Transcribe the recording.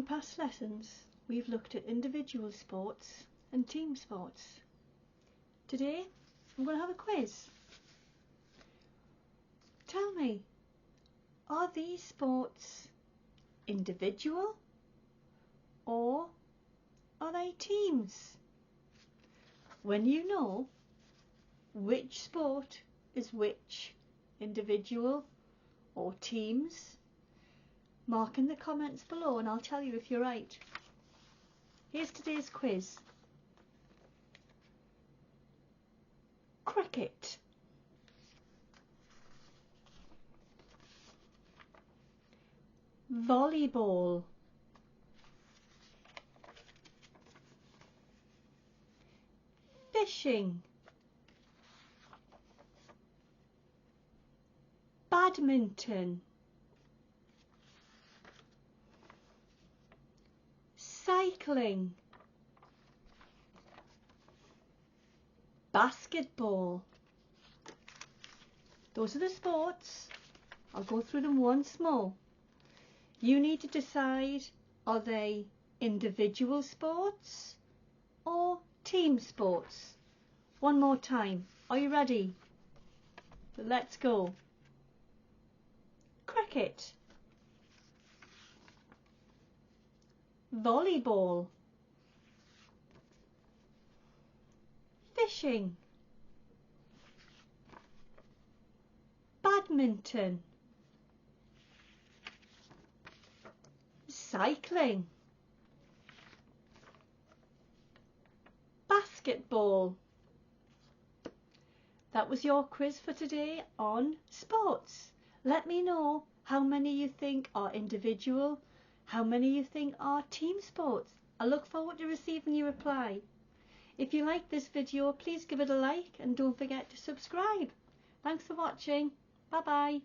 In past lessons, we've looked at individual sports and team sports. Today, I'm going to have a quiz. Tell me, are these sports individual or are they teams? When you know which sport is which, individual or teams, mark in the comments below and I'll tell you if you're right. Here's today's quiz. Cricket. Volleyball. Fishing. Badminton. Cycling. Basketball. Those are the sports. I'll go through them once more. You need to decide, are they individual sports or team sports? One more time. Are you ready? Let's go. Cricket. Volleyball. Fishing. Badminton. Cycling. Basketball. That was your quiz for today on sports. Let me know how many you think are individual, how many you think are team sports. I look forward to receiving your reply. If you like this video, please give it a like and don't forget to subscribe. Thanks for watching. Bye bye.